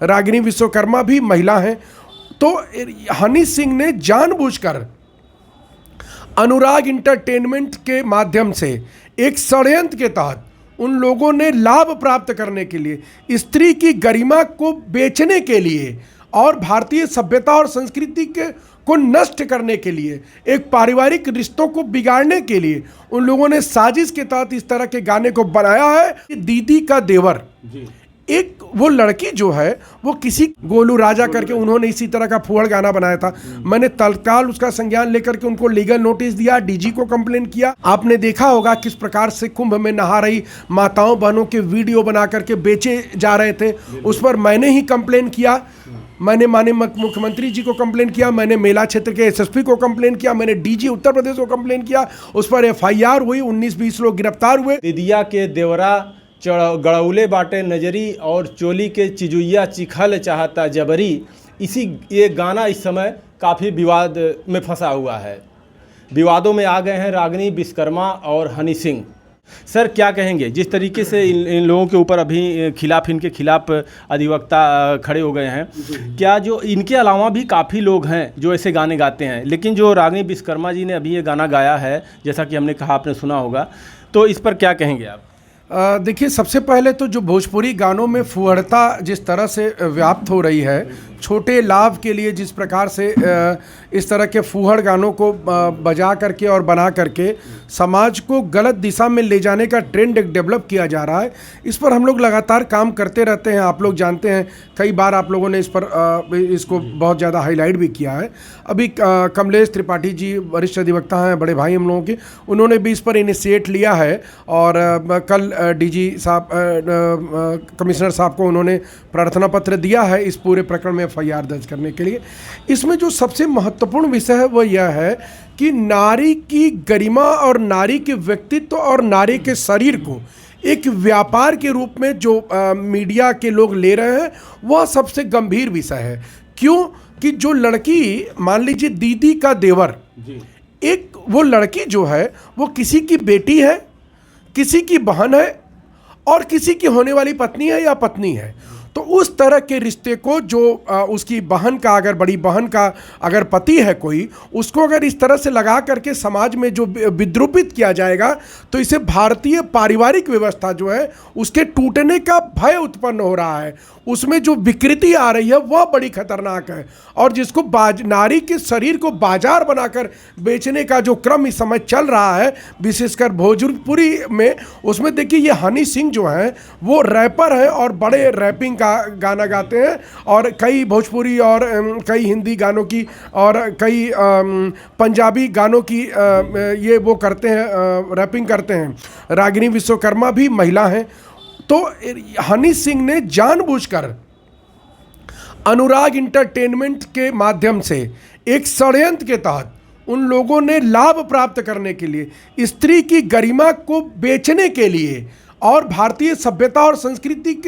रागिनी विश्वकर्मा भी महिला हैं। तो हनी सिंह ने जानबूझकर अनुराग इंटरटेनमेंट के माध्यम से एक षड्यंत्र के तहत उन लोगों ने लाभ प्राप्त करने के लिए, स्त्री की गरिमा को बेचने के लिए और भारतीय सभ्यता और संस्कृति को नष्ट करने के लिए, एक पारिवारिक रिश्तों को बिगाड़ने के लिए उन लोगों ने साजिश के तहत इस तरह के गाने को बनाया है। दीदी का देवर जी। एक वो लड़की जो है वो किसी गोलू राजा करके उन्होंने इसी तरह का फुहड़ गाना बनाया था। मैंने तत्काल उसका संज्ञान लेकर के उनको लीगल नोटिस दिया, डीजी को कंप्लेन किया। आपने देखा होगा किस प्रकार से कुंभ में नहा रही माताओं बहनों के वीडियो बना करके बेचे जा रहे थे, उस पर मैंने ही कंप्लेन किया। मैंने माननीय मुख्यमंत्री जी को कंप्लेन किया, मैंने मेला क्षेत्र के एसएसपी को कंप्लेन किया, मैंने डीजी उत्तर प्रदेश को कंप्लेन किया। उस पर एफआईआर हुई, 19-20 लोग गिरफ्तार हुए। दीदिया के देवरा गड़ौले बाटे नजरी और चोली के चिजुइया चिखल चाहता जबरी, ये गाना इस समय काफ़ी विवाद में फंसा हुआ है। विवादों में आ गए हैं रागिनी विश्वकर्मा और हनी सिंह। सर क्या कहेंगे, जिस तरीके से इन लोगों के ऊपर अभी इनके खिलाफ अधिवक्ता खड़े हो गए हैं, क्या जो इनके अलावा भी काफ़ी लोग हैं जो ऐसे गाने गाते हैं, लेकिन जो रागिनी विश्वकर्मा जी ने अभी ये गाना गाया है, जैसा कि हमने कहा, आपने सुना होगा, तो इस पर क्या कहेंगे आप? देखिए, सबसे पहले तो जो भोजपुरी गानों में फुहड़ता जिस तरह से व्याप्त हो रही है, छोटे लाभ के लिए जिस प्रकार से इस तरह के फुहड़ गानों को बजा करके और बना करके समाज को गलत दिशा में ले जाने का ट्रेंड डेवलप किया जा रहा है, इस पर हम लोग लगातार काम करते रहते हैं। आप लोग जानते हैं, कई बार आप लोगों ने इसको बहुत ज़्यादा हाईलाइट भी किया है। अभी कमलेश त्रिपाठी जी वरिष्ठ अधिवक्ता हैं, बड़े भाई हम लोगों के, उन्होंने भी इस पर इनिशिएट लिया है और कल डीजी साहब कमिश्नर साहब को उन्होंने प्रार्थना पत्र दिया है इस पूरे प्रकरण में एफआईआर दर्ज करने के लिए। इसमें जो सबसे महत्वपूर्ण विषय है वो यह है कि नारी की गरिमा और नारी के व्यक्तित्व और नारी के शरीर को एक व्यापार के रूप में जो मीडिया के लोग ले रहे हैं, वह सबसे गंभीर विषय है। क्यों कि जो लड़की, मान लीजिए दीदी का देवर जी। एक वो लड़की जो है वो किसी की बेटी है, किसी की बहन है और किसी की होने वाली पत्नी है या पत्नी है। तो उस तरह के रिश्ते को जो उसकी बहन का, अगर बड़ी बहन का अगर पति है कोई, उसको अगर इस तरह से लगा करके समाज में जो विद्रूपित किया जाएगा, तो इसे भारतीय पारिवारिक व्यवस्था जो है उसके टूटने का भय उत्पन्न हो रहा है। उसमें जो विकृति आ रही है वह बड़ी खतरनाक है। और जिसको नारी के शरीर को बाजार बनाकर बेचने का जो क्रम इस समय चल रहा है, विशेषकर भोजपुरी में, उसमें देखिए ये हनी सिंह जो हैं वो रैपर है और बड़े रैपिंग का गाना गाते हैं और कई भोजपुरी और कई हिंदी गानों की और कई पंजाबी गानों की ये वो करते हैं, रैपिंग करते हैं। रागिनी विश्वकर्मा भी महिला हैं। तो हनी सिंह ने जानबूझकर अनुराग इंटरटेनमेंट के माध्यम से एक षड्यंत्र के तहत उन लोगों ने लाभ प्राप्त करने के लिए, स्त्री की गरिमा को बेचने के लिए और भारतीय सभ्यता और संस्कृति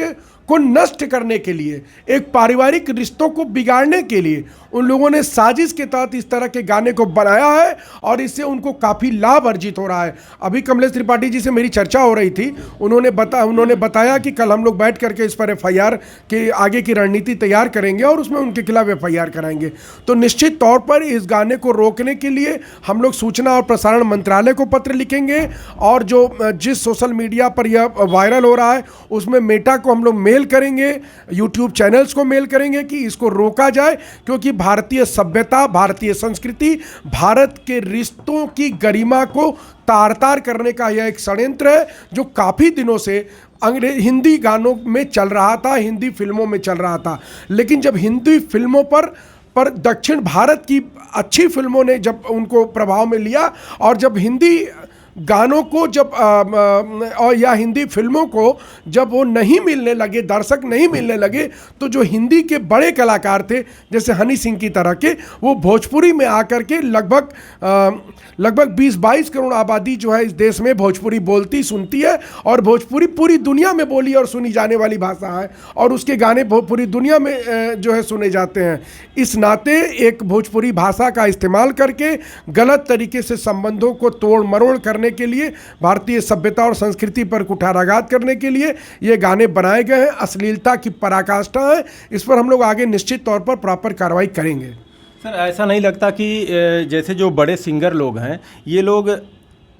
को नष्ट करने के लिए, एक पारिवारिक रिश्तों को बिगाड़ने के लिए उन लोगों ने साजिश के तहत इस तरह के गाने को बनाया है और इससे उनको काफ़ी लाभ अर्जित हो रहा है। अभी कमलेश त्रिपाठी जी से मेरी चर्चा हो रही थी, उन्होंने बताया कि कल हम लोग बैठ करके इस पर एफआईआर के आगे की रणनीति तैयार करेंगे और उसमें उनके खिलाफ एफआईआर कराएंगे। तो निश्चित तौर पर इस गाने को रोकने के लिए हम लोग सूचना और प्रसारण मंत्रालय को पत्र लिखेंगे और जिस सोशल मीडिया पर यह वायरल हो रहा है उसमें मेटा को हम लोग मेल करेंगे, यूट्यूब चैनल्स को मेल करेंगे कि इसको रोका जाए, क्योंकि भारतीय सभ्यता, भारतीय संस्कृति, भारत के रिश्तों की गरिमा को तार-तार करने का यह एक षड्यंत्र है जो काफ़ी दिनों से हिंदी गानों में चल रहा था, हिंदी फिल्मों में चल रहा था। लेकिन जब हिंदी फिल्मों पर दक्षिण भारत की अच्छी फिल्मों ने जब उनको प्रभाव में लिया और जब हिंदी गानों को और या हिंदी फिल्मों को जब वो नहीं मिलने लगे, दर्शक नहीं मिलने लगे, तो जो हिंदी के बड़े कलाकार थे जैसे हनी सिंह की तरह के, वो भोजपुरी में आकर के लगभग 20-22 करोड़ आबादी जो है इस देश में भोजपुरी बोलती सुनती है और भोजपुरी पूरी दुनिया में बोली और सुनी जाने वाली भाषा है और उसके गाने पूरी दुनिया में जो है सुने जाते हैं। इस नाते एक भोजपुरी भाषा का इस्तेमाल करके गलत तरीके से संबंधों को तोड़ मरोड़ करने करने के लिए, भारतीय सभ्यता और संस्कृति पर कुठाराघात करने के लिए ये गाने बनाए गए हैं, अश्लीलता की पराकाष्ठा है। इस पर हम लोग आगे निश्चित तौर पर प्रॉपर कार्रवाई करेंगे। सर, ऐसा नहीं लगता कि जैसे जो बड़े सिंगर लोग हैं, ये लोग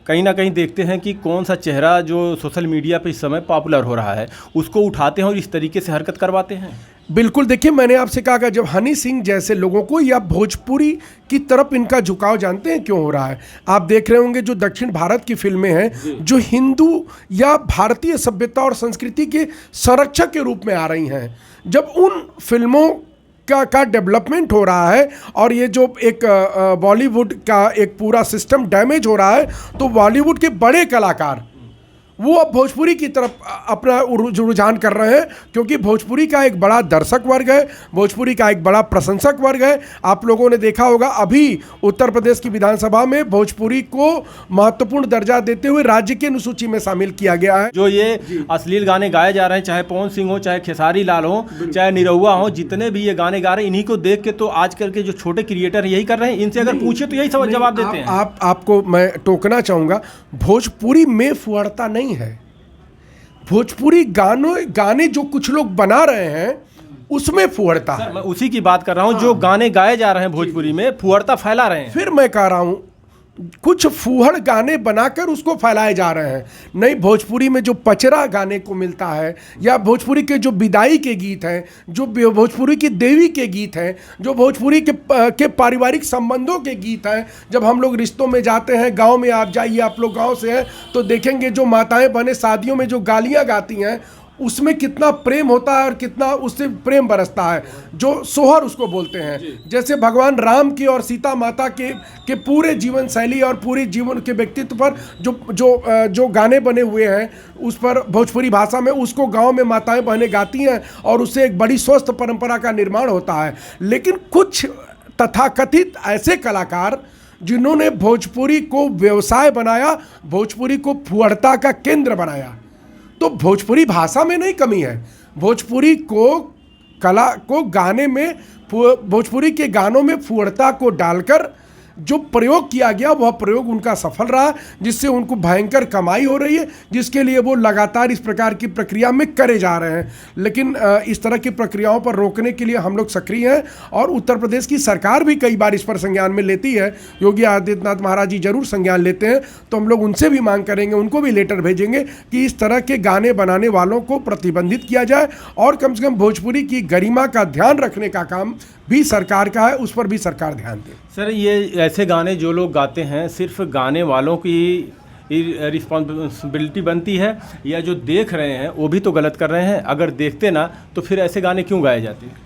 कहीं ना कहीं देखते हैं कि कौन सा चेहरा जो सोशल मीडिया पे इस समय पॉपुलर हो रहा है, उसको उठाते हैं और इस तरीके से हरकत करवाते हैं? बिल्कुल, देखिए मैंने आपसे कहा कि जब हनी सिंह जैसे लोगों को या भोजपुरी की तरफ इनका झुकाव जानते हैं क्यों हो रहा है? आप देख रहे होंगे जो दक्षिण भारत की फिल्में हैं जो हिंदू या भारतीय सभ्यता और संस्कृति के संरक्षक के रूप में आ रही हैं, जब उन फिल्मों का डेवलपमेंट हो रहा है और ये जो एक बॉलीवुड का एक पूरा सिस्टम डैमेज हो रहा है, तो बॉलीवुड के बड़े कलाकार वो अब भोजपुरी की तरफ अपना रुझान कर रहे हैं, क्योंकि भोजपुरी का एक बड़ा दर्शक वर्ग है, भोजपुरी का एक बड़ा प्रशंसक वर्ग है। आप लोगों ने देखा होगा अभी उत्तर प्रदेश की विधानसभा में भोजपुरी को महत्वपूर्ण दर्जा देते हुए राज्य की अनुसूची में शामिल किया गया है। जो ये अश्लील गाने गाए जा रहे हैं, चाहे पवन सिंह हो, चाहे खेसारी लाल हो, चाहे निरहुआ हो, जितने भी ये गाने गा रहे हैं, इन्हीं को देख के तो आजकल के जो छोटे क्रिएटर यही कर रहे हैं। इनसे अगर पूछे तो यही सब जवाब देते हैं। आपको मैं टोकना चाहूँगा, भोजपुरी में फुहड़ता नहीं है। भोजपुरी गाने जो कुछ लोग बना रहे हैं उसमें फुहड़ता है। मैं उसी की बात कर रहा हूं, जो गाने गाए जा रहे हैं भोजपुरी में फुहड़ता फैला रहे हैं। फिर मैं कह रहा हूं कुछ फूहड़ गाने बनाकर उसको फैलाए जा रहे हैं। नहीं, भोजपुरी में जो पचरा गाने को मिलता है, या भोजपुरी के जो विदाई के गीत हैं, जो भोजपुरी की देवी के गीत हैं, जो भोजपुरी के पारिवारिक संबंधों के गीत हैं, जब हम लोग रिश्तों में जाते हैं, गांव में आप जाइए, आप लोग गांव से हैं तो देखेंगे जो माताएं बहनें शादियों में जो गालियां गाती हैं उसमें कितना प्रेम होता है और कितना उससे प्रेम बरसता है, जो सोहर उसको बोलते हैं। जैसे भगवान राम की और सीता माता के पूरे जीवन शैली और पूरे जीवन के व्यक्तित्व पर जो गाने बने हुए हैं, उस पर भोजपुरी भाषा में उसको गांव में माताएं बहनें गाती हैं और उससे एक बड़ी स्वस्थ परंपरा का निर्माण होता है। लेकिन कुछ तथाकथित ऐसे कलाकार जिन्होंने भोजपुरी को व्यवसाय बनाया, भोजपुरी को फुहड़ता का केंद्र बनाया, तो भोजपुरी भाषा में नहीं कमी है, भोजपुरी को कला को गाने में, भोजपुरी के गानों में फुहड़ता को डालकर जो प्रयोग किया गया वह प्रयोग उनका सफल रहा, जिससे उनको भयंकर कमाई हो रही है, जिसके लिए वो लगातार इस प्रकार की प्रक्रिया में करे जा रहे हैं। लेकिन इस तरह की प्रक्रियाओं पर रोकने के लिए हम लोग सक्रिय हैं और उत्तर प्रदेश की सरकार भी कई बार इस पर संज्ञान में लेती है। योगी आदित्यनाथ महाराज जी जरूर संज्ञान लेते हैं, तो हम लोग उनसे भी मांग करेंगे, उनको भी लेटर भेजेंगे कि इस तरह के गाने बनाने वालों को प्रतिबंधित किया जाए और कम से कम भोजपुरी की गरिमा का ध्यान रखने का काम भी सरकार का है, उस पर भी सरकार ध्यान दे। सर, ये ऐसे गाने जो लोग गाते हैं, सिर्फ गाने वालों की रिस्पॉन्सिबिलिटी बनती है या जो देख रहे हैं वो भी तो गलत कर रहे हैं? अगर देखते ना तो फिर ऐसे गाने क्यों गाए जाते हैं?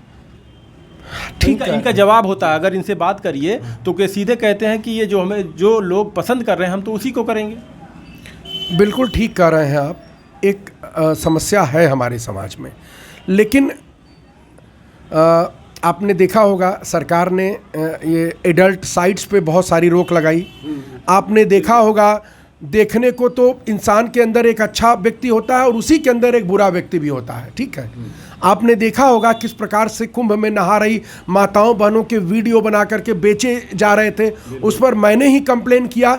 ठीक है, इनका जवाब होता है, अगर इनसे बात करिए तो के सीधे कहते हैं कि ये जो लोग पसंद कर रहे हैं हम तो उसी को करेंगे। बिल्कुल ठीक कह रहे हैं आप। एक समस्या है हमारे समाज में, लेकिन आपने देखा होगा सरकार ने ये एडल्ट साइट्स पे बहुत सारी रोक लगाई। आपने देखा होगा, देखने को तो इंसान के अंदर एक अच्छा व्यक्ति होता है और उसी के अंदर एक बुरा व्यक्ति भी होता है, ठीक है। आपने देखा होगा किस प्रकार से कुंभ में नहा रही माताओं बहनों के वीडियो बना करके बेचे जा रहे थे। उस पर मैंने ही कंप्लेन किया,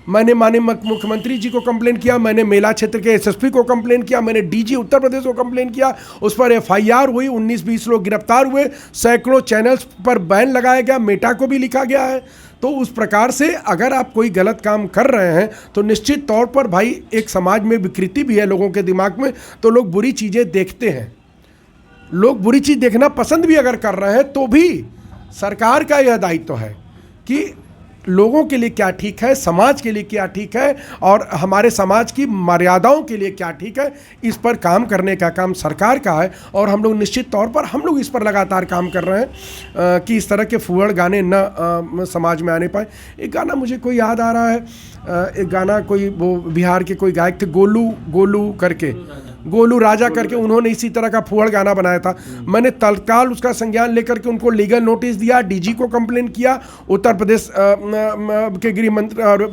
मैंने माननीय मुख्यमंत्री जी को कंप्लेन किया, मैंने मेला क्षेत्र के एसएसपी को कंप्लेन किया, मैंने डीजी उत्तर प्रदेश को कंप्लेन किया। उस पर एफआईआर हुई, 19-20 लोग गिरफ्तार हुए, सैकड़ों चैनल्स पर बैन लगाया गया, मेटा को भी लिखा गया है। तो उस प्रकार से अगर आप कोई गलत काम कर रहे हैं तो निश्चित तौर पर भाई एक समाज में विकृति भी है लोगों के दिमाग में, तो लोग बुरी चीज़ें देखते हैं। लोग बुरी चीज़ देखना पसंद भी अगर कर रहे हैं तो भी सरकार का यह दायित्व है कि लोगों के लिए क्या ठीक है, समाज के लिए क्या ठीक है और हमारे समाज की मर्यादाओं के लिए क्या ठीक है, इस पर काम करने का काम सरकार का है। और हम लोग निश्चित तौर पर हम लोग इस पर लगातार काम कर रहे हैं कि इस तरह के फुहड़ गाने न समाज में आने पाए। एक गाना मुझे कोई याद आ रहा है, एक गाना कोई वो बिहार के कोई गायक थे, गोलू करके, गोलू राजा करके, उन्होंने इसी तरह का फुहड़ गाना बनाया था। मैंने तत्काल उसका संज्ञान लेकर के उनको लीगल नोटिस दिया, डीजी को कंप्लेन किया, उत्तर प्रदेश के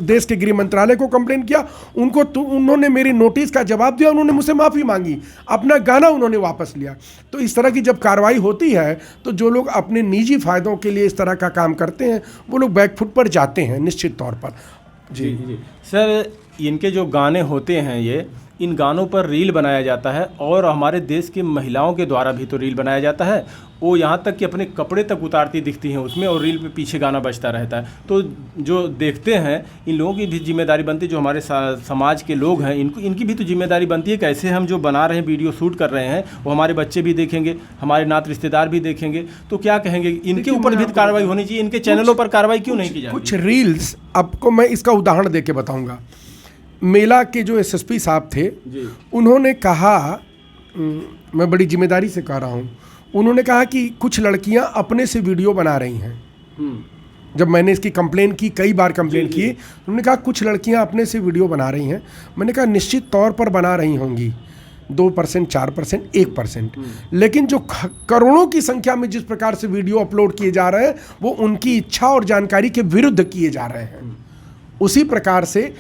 देश के गृह मंत्रालय को कंप्लेन किया। उनको तो उन्होंने मेरी नोटिस का जवाब दिया, उन्होंने मुझसे माफ़ी मांगी, अपना गाना उन्होंने वापस लिया। तो इस तरह की जब कार्रवाई होती है तो जो लोग अपने निजी फायदों के लिए इस तरह का काम करते हैं वो लोग बैकफुट पर जाते हैं निश्चित तौर पर। जी सर, इनके जो गाने होते हैं इन गानों पर रील बनाया जाता है और हमारे देश की महिलाओं के द्वारा भी तो रील बनाया जाता है। वो यहाँ तक कि अपने कपड़े तक उतारती दिखती हैं उसमें, और रील पे पीछे गाना बजता रहता है। तो जो देखते हैं इन लोगों की भी जिम्मेदारी बनती है, जो हमारे समाज के लोग हैं इनकी भी तो जिम्मेदारी बनती है। कैसे हम जो बना रहे हैं, वीडियो शूट कर रहे हैं, वो हमारे बच्चे भी देखेंगे, हमारे नात रिश्तेदार भी देखेंगे, तो क्या कहेंगे? इनके ऊपर भी कार्रवाई होनी चाहिए। इनके चैनलों पर कार्रवाई क्यों नहीं की जाती? कुछ रील्स, आपको मैं इसका उदाहरण दे के बताऊँगा। मेला के जो एसएसपी साहब थे, उन्होंने कहा, मैं बड़ी जिम्मेदारी से कह रहा हूँ, उन्होंने कहा कि कुछ लड़कियां अपने से वीडियो बना रही हैं। जब मैंने इसकी कंप्लेन की, कई बार कंप्लेन की, उन्होंने कहा कुछ लड़कियां अपने से वीडियो बना रही हैं। मैंने कहा निश्चित तौर पर बना रही होंगी, 2%, 4%, 1%, लेकिन जो करोड़ों की संख्या में जिस प्रकार से वीडियो अपलोड किए जा रहे हैं, वो उनकी इच्छा और जानकारी के विरुद्ध किए जा रहे हैं। उसी प्रकार से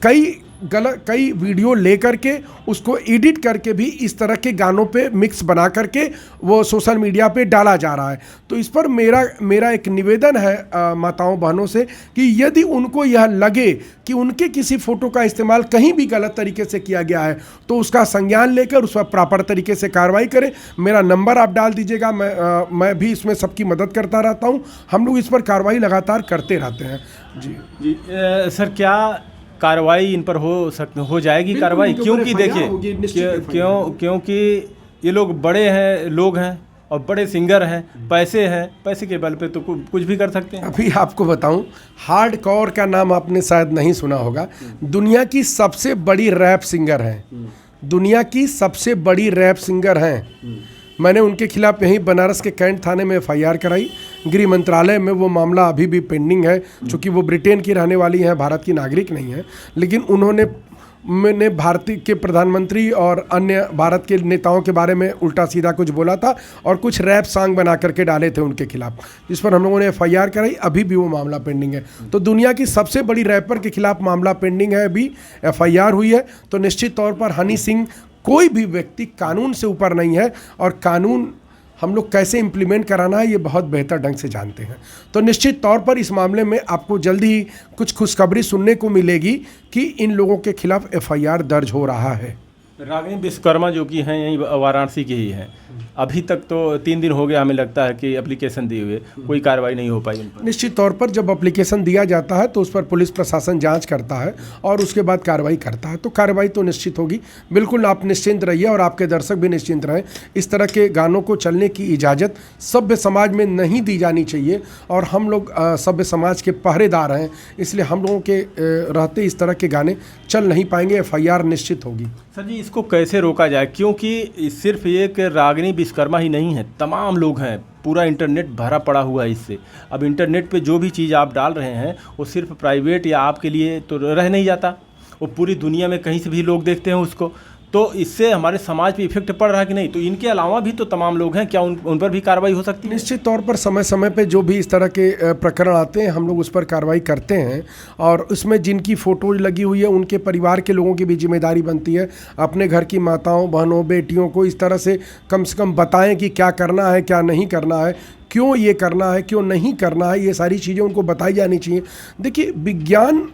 कई वीडियो लेकर के उसको एडिट करके भी इस तरह के गानों पे मिक्स बना करके वो सोशल मीडिया पे डाला जा रहा है। तो इस पर मेरा एक निवेदन है माताओं बहनों से कि यदि उनको यह लगे कि उनके किसी फ़ोटो का इस्तेमाल कहीं भी गलत तरीके से किया गया है, तो उसका संज्ञान लेकर उस पर प्रॉपर तरीके से कार्रवाई करें। मेरा नंबर आप डाल दीजिएगा, मैं भी इसमें सबकी मदद करता रहता हूँ। हम लोग इस पर कार्रवाई लगातार करते रहते हैं। जी सर, क्या कार्रवाई इन पर हो जाएगी कार्रवाई? क्योंकि देखिए, क्योंकि ये लोग बड़े हैं, लोग हैं और बड़े सिंगर हैं, पैसे के बल पे तो कुछ भी कर सकते हैं। अभी आपको बताऊं, हार्डकॉर का नाम आपने शायद नहीं सुना होगा। दुनिया की सबसे बड़ी रैप सिंगर हैं, दुनिया की सबसे बड़ी रैप सिंगर हैं। मैंने उनके खिलाफ यहीं बनारस के कैंट थाने में FIR कराई। गृह मंत्रालय में वो मामला अभी भी पेंडिंग है, चूँकि वो ब्रिटेन की रहने वाली हैं, भारत की नागरिक नहीं है। लेकिन मैंने भारतीय के प्रधानमंत्री और अन्य भारत के नेताओं के बारे में उल्टा सीधा कुछ बोला था और कुछ रैप सॉन्ग बना करके डाले थे उनके खिलाफ, जिस पर हम लोगों ने FIR कराई। अभी भी वो मामला पेंडिंग है। तो दुनिया की सबसे बड़ी रैपर के खिलाफ मामला पेंडिंग है, अभी FIR हुई है। तो निश्चित तौर पर हनी सिंह, कोई भी व्यक्ति कानून से ऊपर नहीं है, और कानून हम लोग कैसे इम्प्लीमेंट कराना है ये बहुत बेहतर ढंग से जानते हैं। तो निश्चित तौर पर इस मामले में आपको जल्दी ही कुछ खुशखबरी सुनने को मिलेगी कि इन लोगों के खिलाफ FIR दर्ज हो रहा है। रागिनी विश्वकर्मा जो कि हैं यहीं वाराणसी के ही हैं, अभी तक तो 3 दिन हो गया, हमें लगता है कि एप्लीकेशन दिए हुए कोई कार्रवाई नहीं हो पाई उन पर। निश्चित तौर पर जब एप्लीकेशन दिया जाता है तो उस पर पुलिस प्रशासन जांच करता है और उसके बाद कार्रवाई करता है। तो कार्रवाई तो निश्चित होगी। बिल्कुल आप निश्चिंत रहिए और आपके दर्शक भी निश्चिंत रहें। इस तरह के गानों को चलने की इजाज़त सभ्य समाज में नहीं दी जानी चाहिए, और हम लोग सभ्य समाज के पहरेदार हैं, इसलिए हम लोगों के रहते इस तरह के गाने चल नहीं पाएंगे। FIR निश्चित होगी। सर जी, इसको कैसे रोका जाए? क्योंकि सिर्फ एक रागिनी विश्वकर्मा ही नहीं है, तमाम लोग हैं, पूरा इंटरनेट भरा पड़ा हुआ है इससे। अब इंटरनेट पे जो भी चीज़ आप डाल रहे हैं वो सिर्फ प्राइवेट या आपके लिए तो रह नहीं जाता, वो पूरी दुनिया में कहीं से भी लोग देखते हैं उसको। तो इससे हमारे समाज पे इफेक्ट पड़ रहा है कि नहीं? तो इनके अलावा भी तो तमाम लोग हैं, क्या उन पर भी कार्रवाई हो सकती है? निश्चित तौर पर समय समय पे जो भी इस तरह के प्रकरण आते हैं हम लोग उस पर कार्रवाई करते हैं, और उसमें जिनकी फ़ोटोज लगी हुई है उनके परिवार के लोगों की भी जिम्मेदारी बनती है। अपने घर की माताओं, बहनों, बेटियों को इस तरह से कम बताएं कि क्या करना है, क्या नहीं करना है, क्यों ये करना है, क्यों नहीं करना है, ये सारी चीज़ें उनको बताई जानी चाहिए। देखिए, विज्ञान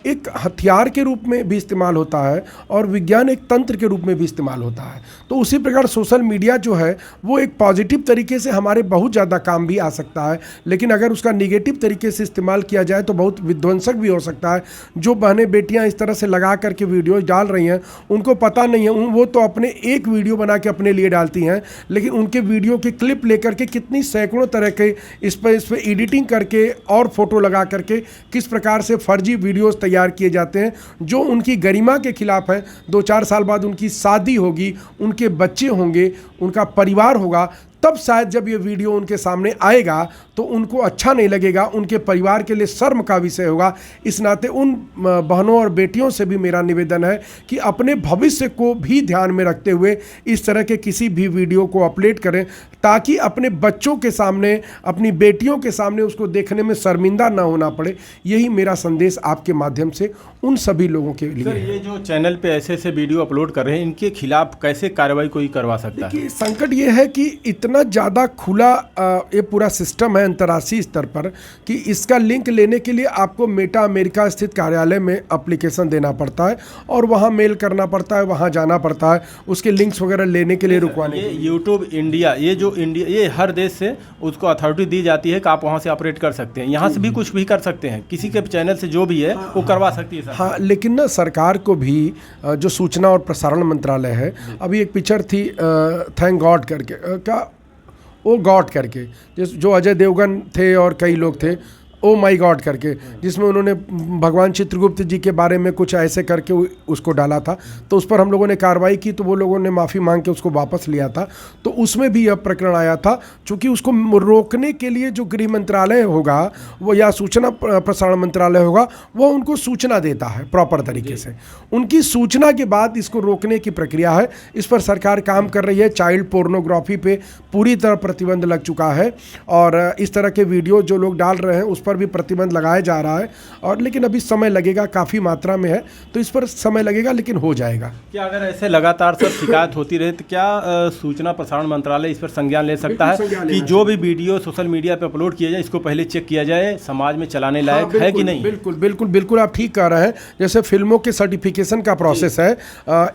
एक हथियार के रूप में भी इस्तेमाल होता है और विज्ञान एक तंत्र के रूप में भी इस्तेमाल होता है। तो उसी प्रकार सोशल मीडिया जो है वो एक पॉजिटिव तरीके से हमारे बहुत ज़्यादा काम भी आ सकता है, लेकिन अगर उसका निगेटिव तरीके से इस्तेमाल किया जाए तो बहुत विध्वंसक भी हो सकता है। जो बहनें बेटियां इस तरह से लगा करके वीडियो डाल रही हैं, उनको पता नहीं है, वो तो अपने एक वीडियो बना के अपने लिए डालती हैं, लेकिन उनके वीडियो के क्लिप लेकर के कितनी सैकड़ों तरह के इस पर एडिटिंग करके और फोटो लगा करके किस प्रकार से फर्जी वीडियोज़ तैयार किए जाते हैं, जो उनकी गरिमा के खिलाफ है। 2-4 साल बाद उनकी शादी होगी, उनके बच्चे होंगे, उनका परिवार होगा, तब शायद जब ये वीडियो उनके सामने आएगा तो उनको अच्छा नहीं लगेगा, उनके परिवार के लिए शर्म का विषय होगा। इस नाते उन बहनों और बेटियों से भी मेरा निवेदन है कि अपने भविष्य को भी ध्यान में रखते हुए इस तरह के किसी भी वीडियो को अपलोड करें, ताकि अपने बच्चों के सामने, अपनी बेटियों के सामने उसको देखने में शर्मिंदा ना होना पड़े। यही मेरा संदेश आपके माध्यम से उन सभी लोगों के लिए है। ये जो चैनल पे ऐसे वीडियो अपलोड कर रहे हैं, इनके खिलाफ कैसे कार्रवाई कोई करवा सकता है? देखिए, संकट ये है कि इतना इतना ज़्यादा खुला ये पूरा सिस्टम है अंतर्राष्ट्रीय स्तर पर कि इसका लिंक लेने के लिए आपको मेटा अमेरिका स्थित कार्यालय में एप्लीकेशन देना पड़ता है और वहाँ मेल करना पड़ता है, वहाँ जाना पड़ता है, उसके लिंक्स वगैरह लेने के लिए रुकवाने ये यूट्यूब इंडिया, ये हर देश से उसको अथॉरिटी दी जाती है कि आप वहाँ से ऑपरेट कर सकते हैं, यहाँ से भी कुछ भी कर सकते हैं, किसी के चैनल से जो भी है वो करवा सकती है। हाँ, लेकिन ना सरकार को भी जो सूचना और प्रसारण मंत्रालय है, अभी एक पिक्चर थी थैंक गॉड करके, क्या ओ गॉड करके, जो अजय देवगन थे और कई लोग थे, ओ माई गॉड करके, जिसमें उन्होंने भगवान चित्रगुप्त जी के बारे में कुछ ऐसे करके उसको डाला था। तो उस पर हम लोगों ने कार्रवाई की, तो वो लोगों ने माफ़ी मांग के उसको वापस लिया था। तो उसमें भी यह प्रकरण आया था, चूँकि उसको रोकने के लिए जो गृह मंत्रालय होगा वो या सूचना प्रसारण मंत्रालय होगा, वो उनको सूचना देता है प्रॉपर तरीके से। उनकी सूचना के बाद इसको रोकने की प्रक्रिया है, इस पर सरकार काम कर रही है। चाइल्ड पोर्नोग्राफी पे पूरी तरह प्रतिबंध लग चुका है और इस तरह के वीडियो जो लोग डाल रहे हैं उस पर भी प्रतिबंध लगाया जा रहा है। और लेकिन अभी समय लगेगा, काफ़ी मात्रा में है तो इस पर समय लगेगा, लेकिन हो जाएगा। क्या अगर ऐसे लगातार सब शिकायत होती रहे तो क्या सूचना प्रसारण मंत्रालय इस पर संज्ञान ले सकता है कि जो भी वीडियो सोशल मीडिया पर अपलोड किया जाए इसको पहले चेक किया जाए, समाज में चलाने लायक है कि नहीं? बिल्कुल बिल्कुल बिल्कुल, आप ठीक कह रहे हैं। जैसे फिल्मों के सर्टिफिकेशन का प्रोसेस है,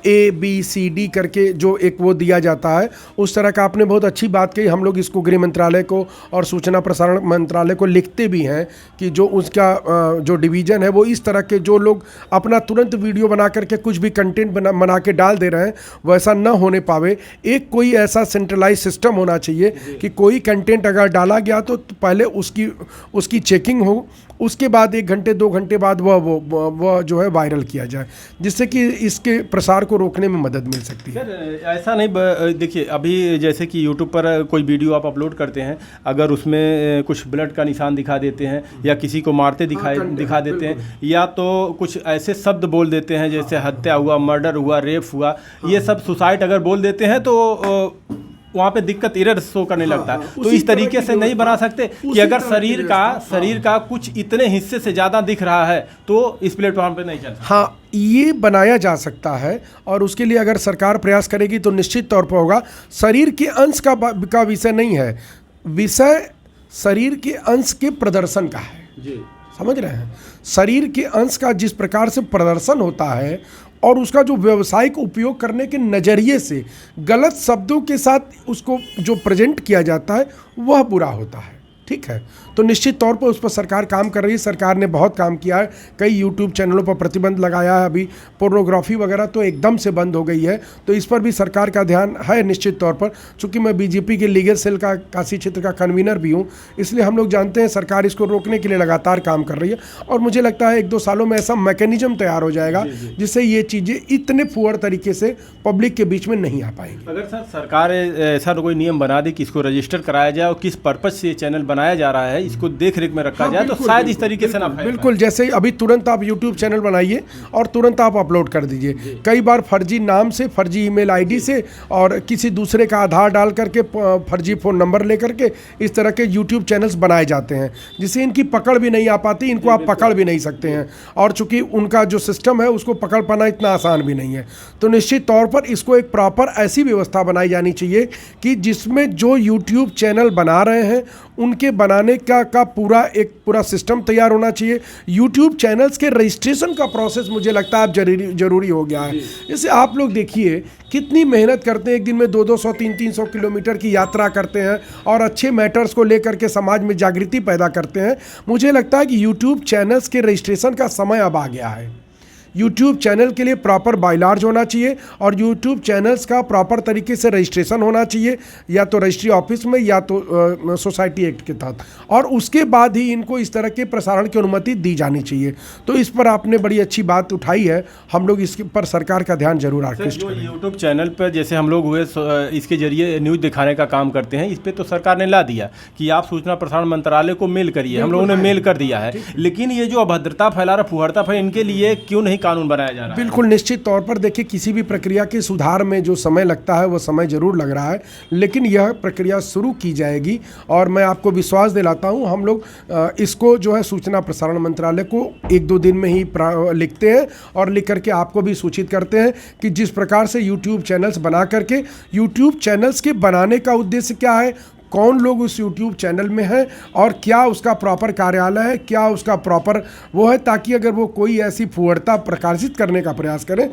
ABCD करके जो एक वो दिया जाता है, उस तरह का आपने बहुत अच्छी बात कही। हम लोग इसको गृह मंत्रालय को और सूचना प्रसारण मंत्रालय को लिखते भी हैं कि जो उसका जो डिवीज़न है वो इस तरह के जो लोग अपना तुरंत वीडियो बना करके कुछ भी कंटेंट बना के डाल दे रहे हैं वैसा न होने पावे। एक कोई ऐसा सेंट्रलाइज सिस्टम होना चाहिए कि कोई कंटेंट अगर डाला गया तो पहले उसकी चेकिंग हो, उसके बाद 1 घंटे 2 घंटे बाद वह जो है वायरल किया जाए, जिससे कि इसके प्रसार को रोकने में मदद मिल सकती है। सर ऐसा नहीं, देखिए अभी जैसे कि यूट्यूब पर कोई वीडियो आप अपलोड करते हैं, अगर उसमें कुछ ब्लड का निशान दिखा देते हैं या किसी को मारते दिखा देते हैं या तो कुछ ऐसे शब्द बोल देते हैं जैसे हत्या हुआ, मर्डर हुआ, रेप हुआ, ये सब सुसाइड अगर बोल देते हैं तो वहाँ पे दिक्कत एरर शो करने लगता है। तो इस तरीके से नहीं बना सकते कि अगर शरीर का कुछ इतने हिस्से से ज़्यादा दिख रहा है तो इस प्लेटफॉर्म पे नहीं चल सकता। हाँ, ये बनाया जा सकता है और उसके लिए अगर सरकार प्रयास करेगी तो निश्चित तौर पर होगा। शरीर के अंश का विषय नहीं है, विषय शरीर के अंश के प्रदर्शन का है जी। समझ रहे हैं? शरीर के अंश का जिस प्रकार से प्रदर्शन होता है और उसका जो व्यावसायिक उपयोग करने के नज़रिए से गलत शब्दों के साथ उसको जो प्रेजेंट किया जाता है वह बुरा होता है। ठीक है, तो निश्चित तौर पर उस पर सरकार काम कर रही है। सरकार ने बहुत काम किया है, कई यूट्यूब चैनलों पर प्रतिबंध लगाया है। अभी पोर्नोग्राफी वगैरह तो एकदम से बंद हो गई है, तो इस पर भी सरकार का ध्यान है निश्चित तौर पर। चूँकि मैं बीजेपी के लीगल सेल का काशी क्षेत्र का कन्वीनर भी हूँ, इसलिए हम लोग जानते हैं सरकार इसको रोकने के लिए लगातार काम कर रही है और मुझे लगता है 1-2 सालों में ऐसा मैकेनिज्म तैयार हो जाएगा जिससे ये चीज़ें इतने फुअर तरीके से पब्लिक के बीच में नहीं आ पाएंगी। अगर सर सरकार ऐसा कोई नियम बना दे कि इसको रजिस्टर कराया जाए और किस पर्पज से ये चैनल बनाया जा रहा है इसको देख रेख में रखा जाए तो शायद इस तरीके से ना बिल्कुल, जैसे अभी तुरंत आप यूट्यूब चैनल बनाइए और तुरंत आप अपलोड कर दीजिए। कई बार फर्जी नाम से, फर्जी ईमेल आईडी से और किसी दूसरे का आधार डाल करके फर्जी फ़ोन नंबर लेकर के इस तरह के यूट्यूब चैनल्स बनाए जाते हैं जिससे इनकी पकड़ भी नहीं आ पाती, इनको आप पकड़ भी नहीं सकते हैं और चूंकि उनका जो सिस्टम है उसको पकड़ पाना इतना आसान भी नहीं है। तो निश्चित तौर पर इसको एक प्रॉपर ऐसी व्यवस्था बनाई जानी चाहिए कि जिसमें जो यूट्यूब चैनल बना रहे हैं उनके बनाने का पूरा सिस्टम तैयार होना चाहिए। यूट्यूब चैनल्स के रजिस्ट्रेशन का प्रोसेस मुझे लगता है अब जरूरी हो गया है। जैसे आप लोग देखिए कितनी मेहनत करते हैं, एक दिन में 200-200 300-300 किलोमीटर की यात्रा करते हैं और अच्छे मैटर्स को लेकर के समाज में जागृति पैदा करते हैं। मुझे लगता है कि यूट्यूब चैनल्स के रजिस्ट्रेशन का समय अब आ गया है। यूट्यूब चैनल के लिए प्रॉपर बायलॉज होना चाहिए और यूट्यूब चैनल्स का प्रॉपर तरीके से रजिस्ट्रेशन होना चाहिए, या तो रजिस्ट्री ऑफिस में या तो सोसाइटी एक्ट के तहत, और उसके बाद ही इनको इस तरह के प्रसारण की अनुमति दी जानी चाहिए। तो इस पर आपने बड़ी अच्छी बात उठाई है, हम लोग इसके पर सरकार का ध्यान जरूर आकृष्ट करें। यूट्यूब चैनल पर जैसे हम लोग हुए इसके जरिए न्यूज़ दिखाने का काम करते हैं, इस पर तो सरकार ने ला दिया कि आप सूचना प्रसारण मंत्रालय को मेल करिए, हम लोगों ने मेल कर दिया है। लेकिन ये जो अभद्रता फैला रहा, फुहड़ता फैला, इनके लिए क्यों नहीं कानून बनाया जा रहा है। बिल्कुल निश्चित तौर पर देखिए, किसी भी प्रक्रिया के सुधार में जो समय लगता है वो समय जरूर लग रहा है, लेकिन यह प्रक्रिया शुरू की जाएगी और मैं आपको विश्वास दिलाता हूं, हम लोग इसको जो है सूचना प्रसारण मंत्रालय को 1-2 दिन में ही लिखते हैं और लिख करके आपको भी सूचित करते हैं कि जिस प्रकार से यूट्यूब चैनल्स बना करके, यूट्यूब चैनल्स के बनाने का उद्देश्य क्या है, कौन लोग उस यूट्यूब चैनल में हैं और क्या उसका प्रॉपर कार्यालय है, क्या उसका प्रॉपर वो है, ताकि अगर वो कोई ऐसी फुहड़ता प्रकाशित करने का प्रयास करें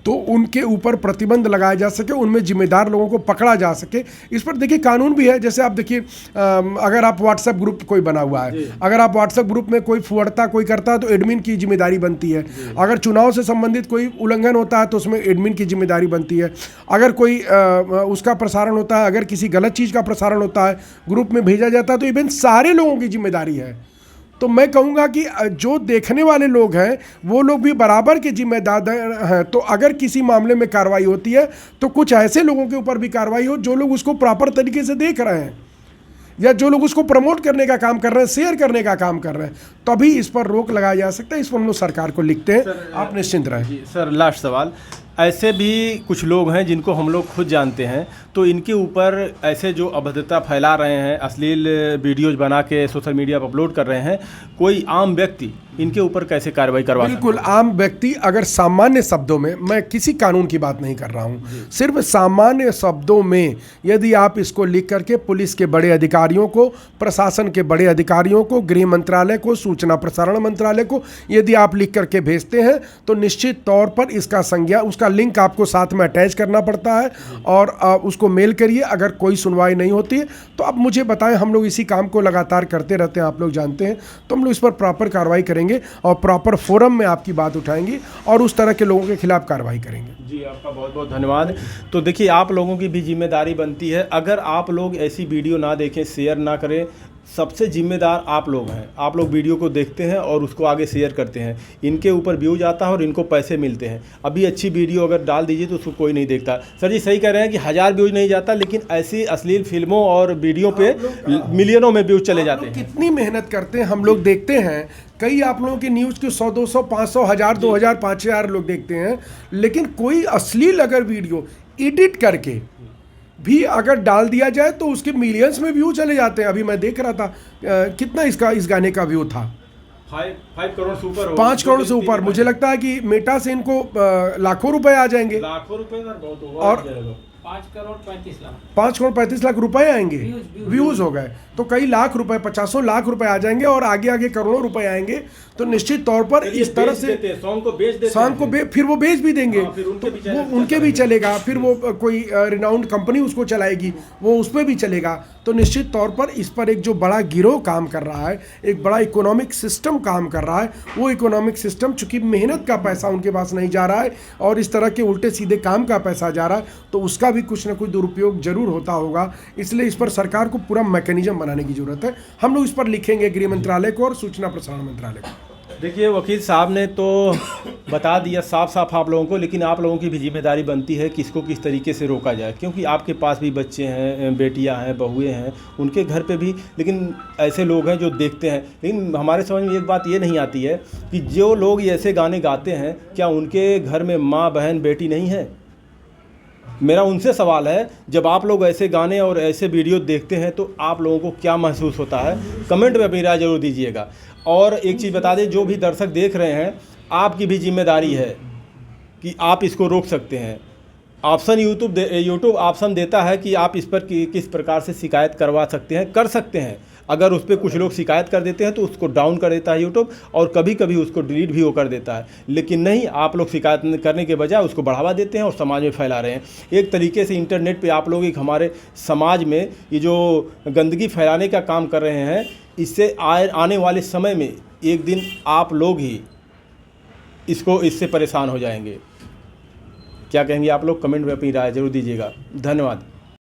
तो उनके ऊपर प्रतिबंध लगाया जा सके, उनमें जिम्मेदार लोगों को पकड़ा जा सके। इस पर देखिए कानून भी है। जैसे आप देखिए, अगर आप व्हाट्सएप ग्रुप कोई बना हुआ है, अगर आप व्हाट्सएप ग्रुप में कोई फुहड़ता कोई करता है तो एडमिन की जिम्मेदारी बनती है। अगर चुनाव से संबंधित कोई उल्लंघन होता है तो उसमें एडमिन की जिम्मेदारी बनती है। अगर कोई उसका प्रसारण होता है, अगर किसी गलत चीज़ का प्रसारण होता है, ग्रुप में भेजा जाता है, तो इवन सारे लोगों की जिम्मेदारी है। तो मैं कहूँगा कि जो देखने वाले लोग हैं वो लोग भी बराबर के जिम्मेदार हैं। तो अगर किसी मामले में कार्रवाई होती है तो कुछ ऐसे लोगों के ऊपर भी कार्रवाई हो जो लोग उसको प्रॉपर तरीके से देख रहे हैं या जो लोग उसको प्रमोट करने का काम कर रहे हैं, शेयर करने का काम कर रहे हैं, तभी इस पर रोक लगाया जा सकता है। इस पर हम लोग सरकार को लिखते हैं, आप निश्चिंत रहें। सर लास्ट सवाल, ऐसे भी कुछ लोग हैं जिनको हम लोग खुद जानते हैं, तो इनके ऊपर ऐसे जो अभद्रता फैला रहे हैं, अश्लील वीडियोज बना के सोशल मीडिया पर अपलोड कर रहे हैं, कोई आम व्यक्ति इनके ऊपर कैसे कार्रवाई करवा सकता है? बिल्कुल, आम व्यक्ति अगर सामान्य शब्दों में, मैं किसी कानून की बात नहीं कर रहा हूँ, सिर्फ सामान्य शब्दों में यदि आप इसको लिख करके पुलिस के बड़े अधिकारियों को, प्रशासन के बड़े अधिकारियों को, गृह मंत्रालय को, सूचना प्रसारण मंत्रालय को यदि आप लिख करके भेजते हैं तो निश्चित तौर पर इसका संज्ञा, उसका लिंक आपको साथ में अटैच करना पड़ता है और उसको मेल करिए। अगर कोई सुनवाई नहीं होती है तो आप मुझे बताएं, हम लोग इसी काम को लगातार करते रहते हैं, आप लोग जानते हैं, तो हम लोग इस पर प्रॉपर कार्रवाई करेंगे और प्रॉपर फोरम में आपकी बात उठाएंगे और उस तरह के लोगों के खिलाफ कार्रवाई करेंगे। जी, आपका बहुत बहुत धन्यवाद। तो देखिए, आप लोगों की भी जिम्मेदारी बनती है, अगर आप लोग ऐसी वीडियो ना देखें, शेयर ना करें, सबसे जिम्मेदार आप लोग हैं। आप लोग वीडियो को देखते हैं और उसको आगे शेयर करते हैं, इनके ऊपर व्यूज आता है और इनको पैसे मिलते हैं। अभी अच्छी वीडियो अगर डाल दीजिए तो उसको कोई नहीं देखता। सर जी सही कह रहे हैं कि 1000 व्यूज नहीं जाता, लेकिन ऐसी अश्लील फिल्मों और वीडियो पे मिलियनों में व्यूज चले जाते हैं। कितनी मेहनत करते हैं, हम लोग देखते हैं। कई आप लोगों की न्यूज़ के 100, 200, 500, 1000, 2000, 5000 लोग देखते हैं, लेकिन कोई अश्लील अगर वीडियो एडिट करके भी अगर डाल दिया जाए तो उसके मिलियंस में व्यू चले जाते हैं। अभी मैं देख रहा था कितना इस गाने का व्यू था, 5 करोड़ से ऊपर, 5 करोड़ से ऊपर। मुझे लगता है कि मेटा से इनको लाखों रुपए आ जाएंगे, लाखों रुपए और 5 करोड़ 35 लाख, 5 करोड़ 35 लाख रुपए आएंगे, व्यूज हो गए तो कई लाख रुपए, 50 लाख रुपए आ जाएंगे और आगे आगे करोड़ों रुपए आएंगे। तो निश्चित तौर पर इस तरह से सॉन्ग को बेच देते हैं, फिर वो बेच भी देंगे, फिर उनके भी तो वो उनके भी चलेगा, फिर वो कोई रिनाउंड कंपनी उसको चलाएगी, वो उस पर भी चलेगा। तो निश्चित तौर पर इस पर एक जो बड़ा गिरोह काम कर रहा है, एक बड़ा इकोनॉमिक सिस्टम काम कर रहा है, वो इकोनॉमिक सिस्टम चूंकि मेहनत का पैसा उनके पास नहीं जा रहा है और इस तरह के उल्टे सीधे काम का पैसा जा रहा है, तो उसका भी कुछ ना कुछ दुरुपयोग जरूर होता होगा। इसलिए इस पर सरकार को पूरा मैकेनिज्म बनाने की जरूरत है। हम लोग इस पर लिखेंगे गृह मंत्रालय को और सूचना प्रसारण मंत्रालय को। देखिए, वकील साहब ने तो बता दिया साफ साफ आप लोगों को, लेकिन आप लोगों की भी जिम्मेदारी बनती है कि इसको किस तरीके से रोका जाए, क्योंकि आपके पास भी बच्चे हैं, बेटियां हैं, बहुएं हैं, उनके घर पे भी लेकिन ऐसे लोग हैं जो देखते हैं। लेकिन हमारे समझ में एक बात ये नहीं आती है कि जो लोग ऐसे गाने गाते हैं, क्या उनके घर में माँ, बहन, बेटी नहीं है? मेरा उनसे सवाल है, जब आप लोग ऐसे गाने और ऐसे वीडियो देखते हैं तो आप लोगों को क्या महसूस होता है? कमेंट में अपनी राय जरूर दीजिएगा। और एक चीज़ बता दें, जो भी दर्शक देख रहे हैं, आपकी भी जिम्मेदारी है कि आप इसको रोक सकते हैं। ऑप्शन यूट्यूब ऑप्शन देता है कि आप इस पर किस प्रकार से शिकायत करवा सकते हैं, कर सकते हैं। अगर उस पर कुछ लोग शिकायत कर देते हैं तो उसको डाउन कर देता है यूट्यूब, और कभी कभी उसको डिलीट भी वो कर देता है। लेकिन नहीं, आप लोग शिकायत करने के बजाय उसको बढ़ावा देते हैं और समाज में फैला रहे हैं। एक तरीके से इंटरनेट पे आप लोग एक हमारे समाज में ये जो गंदगी फैलाने का काम कर रहे हैं, इससे आने वाले समय में एक दिन आप लोग ही इससे परेशान हो जाएंगे। क्या कहेंगे आप लोग? कमेंट में अपनी राय जरूर दीजिएगा। धन्यवाद।